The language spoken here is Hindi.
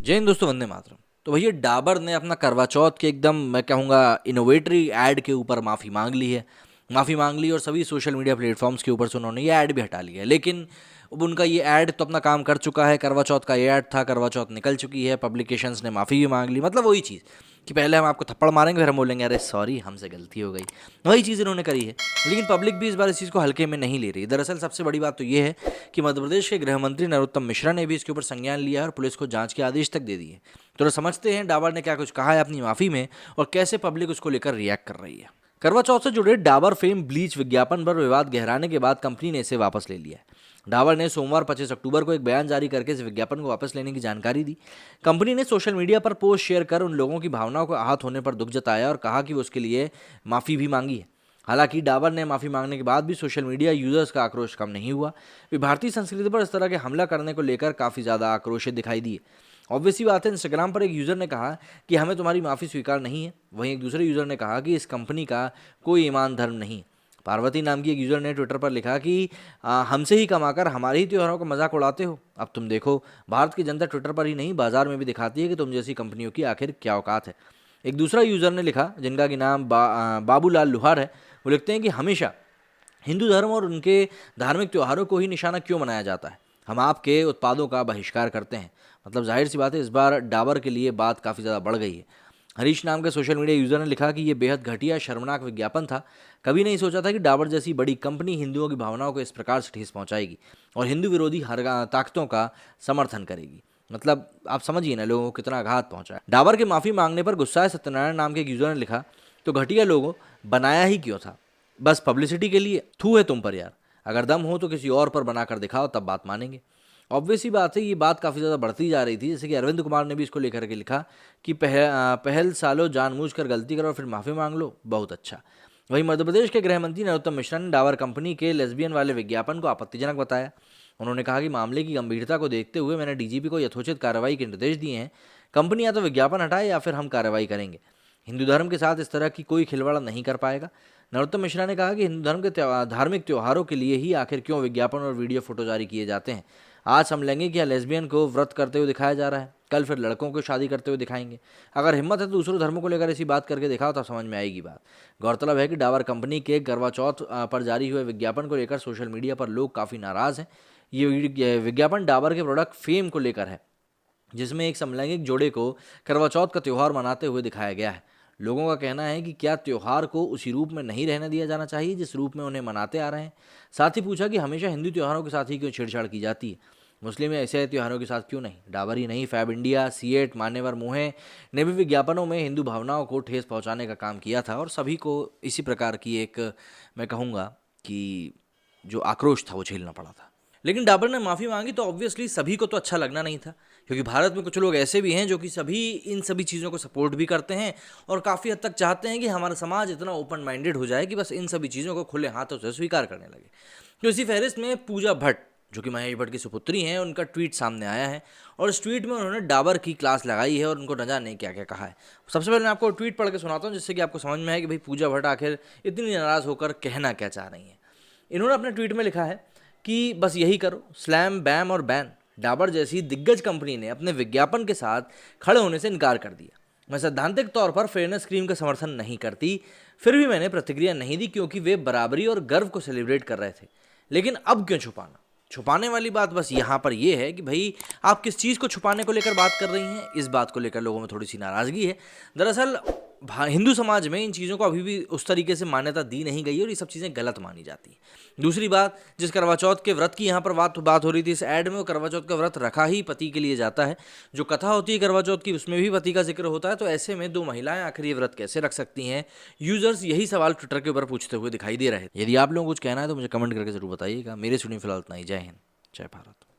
जय हिंद दोस्तों, वंदे मातरम। तो भैया डाबर ने अपना करवा चौथ के एकदम मैं कहूँगा इनोवेटरी ऐड के ऊपर माफ़ी मांग ली है। माफ़ी मांग ली और सभी सोशल मीडिया प्लेटफॉर्म्स के ऊपर से उन्होंने ये ऐड भी हटा लिया है। लेकिन अब उनका ये ऐड तो अपना काम कर चुका है। करवा चौथ का ये ऐड था, करवा चौथ निकल चुकी है, पब्लिकेशंस ने माफ़ी भी मांग ली। मतलब वही चीज़ कि पहले हम आपको थप्पड़ मारेंगे, फिर हम बोलेंगे अरे सॉरी हमसे गलती हो गई। वही चीज़ इन्होंने करी है। लेकिन पब्लिक भी इस बार इस चीज़ को हल्के में नहीं ले रही। दरअसल सबसे बड़ी बात तो ये है कि मध्य प्रदेश के गृह मंत्री नरोत्तम मिश्रा ने भी इसके ऊपर संज्ञान लिया है और पुलिस को जांच के आदेश तक दे दिए। तो समझते हैं डाबर ने क्या कुछ कहा है अपनी माफ़ी में और कैसे पब्लिक उसको लेकर रिएक्ट कर रही है। करवा चौथ से जुड़े डाबर फेम ब्लीच विज्ञापन पर विवाद गहराने के बाद कंपनी ने इसे वापस ले लिया है। डाबर ने सोमवार 25 अक्टूबर को एक बयान जारी करके इस विज्ञापन को वापस लेने की जानकारी दी। कंपनी ने सोशल मीडिया पर पोस्ट शेयर कर उन लोगों की भावनाओं को आहत होने पर दुख जताया और कहा कि वो उसके लिए माफ़ी भी मांगी है। हालांकि डाबर ने माफ़ी मांगने के बाद भी सोशल मीडिया यूजर्स का आक्रोश कम नहीं हुआ। वे भारतीय संस्कृति पर इस तरह के हमला करने को लेकर काफ़ी ज़्यादा आक्रोशित दिखाई दिए। ऑब्वियसली बात है, इंस्टाग्राम पर एक यूज़र ने कहा कि हमें तुम्हारी माफ़ी स्वीकार नहीं है। वहीं एक दूसरे यूज़र ने कहा कि इस कंपनी का कोई ईमान धर्म नहीं। पार्वती नाम की एक यूज़र ने ट्विटर पर लिखा कि हमसे ही कमाकर हमारे ही त्योहारों का मजाक उड़ाते हो। अब तुम देखो, भारत की जनता ट्विटर पर ही नहीं बाजार में भी दिखाती है कि तुम जैसी कंपनियों की आखिर क्या औकात है। एक दूसरा यूज़र ने लिखा, जिनका कि नाम बाबूलाल लुहार है, वो लिखते हैं कि हमेशा हिंदू धर्म और उनके धार्मिक त्योहारों को ही निशाना क्यों बनाया जाता है। हम आपके उत्पादों का बहिष्कार करते हैं। मतलब जाहिर सी बात है, इस बार डाबर के लिए बात काफ़ी ज़्यादा बढ़ गई है। हरीश नाम के सोशल मीडिया यूज़र ने लिखा कि यह बेहद घटिया शर्मनाक विज्ञापन था। कभी नहीं सोचा था कि डाबर जैसी बड़ी कंपनी हिंदुओं की भावनाओं को इस प्रकार से ठेस पहुंचाएगी और हिंदू विरोधी हर ताकतों का समर्थन करेगी। मतलब आप समझिए ना, लोगों को कितना आघात पहुंचा है। डाबर के माफ़ी मांगने पर गुस्साए सत्यनारायण नाम के एक यूज़र ने लिखा, तो घटिया लोगों बनाया ही क्यों था, बस पब्लिसिटी के लिए। थू है तुम पर यार, अगर दम हो तो किसी और पर बनाकर दिखाओ, तब बात मानेंगे। ऑब्वियस ही बात है, ये बात काफ़ी ज़्यादा बढ़ती जा रही थी। जैसे कि अरविंद कुमार ने भी इसको लेकर के लिखा कि पहल सालो जानबूझकर गलती करो और फिर माफ़ी मांग लो, बहुत अच्छा। वहीं मध्य प्रदेश के गृह मंत्री नरोत्तम मिश्रा ने डाबर कंपनी के लेस्बियन वाले विज्ञापन को आपत्तिजनक बताया। उन्होंने कहा कि मामले की गंभीरता को देखते हुए मैंने डीजीपी को यथोचित कार्रवाई के निर्देश दिए हैं। कंपनी या तो विज्ञापन हटाए या फिर हम कार्रवाई करेंगे। हिंदू धर्म के साथ इस तरह की कोई खिलवाड़ नहीं कर पाएगा। नरोत्तम मिश्रा ने कहा कि हिंदू धर्म के धार्मिक त्योहारों के लिए ही आखिर क्यों विज्ञापन और वीडियो फोटो जारी किए जाते हैं। आज हम लेंगे कि लेस्बियन को व्रत करते हुए दिखाया जा रहा है, कल फिर लड़कों को शादी करते हुए दिखाएंगे। अगर हिम्मत है तो दूसरों धर्मों को लेकर ऐसी बात करके दिखाओ, तब समझ में आएगी बात। गौरतलब है कि डाबर कंपनी के करवा चौथ पर जारी हुए विज्ञापन को लेकर सोशल मीडिया पर लोग काफ़ी नाराज़ हैं। ये विज्ञापन डाबर के प्रोडक्ट फेम को लेकर है, जिसमें एक समलैंगिक जोड़े को करवा चौथ का त्यौहार मनाते हुए दिखाया गया है। लोगों का कहना है कि क्या त्यौहार को उसी रूप में नहीं रहने दिया जाना चाहिए जिस रूप में उन्हें मनाते आ रहे हैं। साथ ही पूछा कि हमेशा हिंदू त्योहारों के साथ ही क्यों छेड़छाड़ की जाती है, मुस्लिम या ऐसे त्योहारों के साथ क्यों नहीं। डाबर ही नहीं, फैब इंडिया, सीएट, मान्यवर मोहे ने भी विज्ञापनों में हिंदू भावनाओं को ठेस पहुंचाने का काम किया था और सभी को इसी प्रकार की एक मैं कहूँगा कि जो आक्रोश था वो झेलना पड़ा था। लेकिन डाबर ने माफ़ी मांगी तो ऑब्वियसली सभी को तो अच्छा लगना नहीं था, क्योंकि भारत में कुछ लोग ऐसे भी हैं जो कि इन सभी चीज़ों को सपोर्ट भी करते हैं और काफ़ी हद तक चाहते हैं कि हमारा समाज इतना ओपन माइंडेड हो जाए कि बस इन सभी चीज़ों को खुले हाथों से स्वीकार करने लगे। तो इसी फहरिस्त में पूजा भट्ट, जो कि महेश भट्ट की सुपुत्री हैं, उनका ट्वीट सामने आया है और इस ट्वीट में उन्होंने डाबर की क्लास लगाई है और उनको न जाने क्या क्या कहा है। सबसे पहले मैं आपको ट्वीट पढ़ के सुनाता हूँ, जिससे कि आपको समझ में आए कि भाई पूजा भट्ट आखिर इतनी नाराज़ होकर कहना क्या चाह रही हैं। इन्होंने अपने ट्वीट में लिखा है कि बस यही करो, स्लैम बैम और बैन। डाबर जैसी दिग्गज कंपनी ने अपने विज्ञापन के साथ खड़े होने से इनकार कर दिया। मैं सैद्धांतिक तौर पर फेयरनेस क्रीम का समर्थन नहीं करती, फिर भी मैंने प्रतिक्रिया नहीं दी क्योंकि वे बराबरी और गर्व को सेलिब्रेट कर रहे थे। लेकिन अब क्यों छुपाना। छुपाने वाली बात बस यहाँ पर यह है कि भाई आप किस चीज़ को छुपाने को लेकर बात कर रही हैं, इस बात को लेकर लोगों में थोड़ी सी नाराज़गी है। दरअसल हिंदू समाज में इन चीज़ों को अभी भी उस तरीके से मान्यता दी नहीं गई और ये सब चीज़ें गलत मानी जाती हैं। दूसरी बात, जिस करवा चौथ के व्रत की यहाँ पर बात हो रही थी इस ऐड में, वो करवा चौथ का व्रत रखा ही पति के लिए जाता है। जो कथा होती है करवा चौथ की, उसमें भी पति का जिक्र होता है। तो ऐसे में दो महिलाएं आखिर ये व्रत कैसे रख सकती हैं? यूजर्स यही सवाल ट्विटर के ऊपर पूछते हुए दिखाई दे रहे हैं। यदि आप लोगों को कुछ कहना है तो मुझे कमेंट करके जरूर बताइएगा। मेरे सुनिए फिलहाल इतना ही। जय हिंद, जय भारत।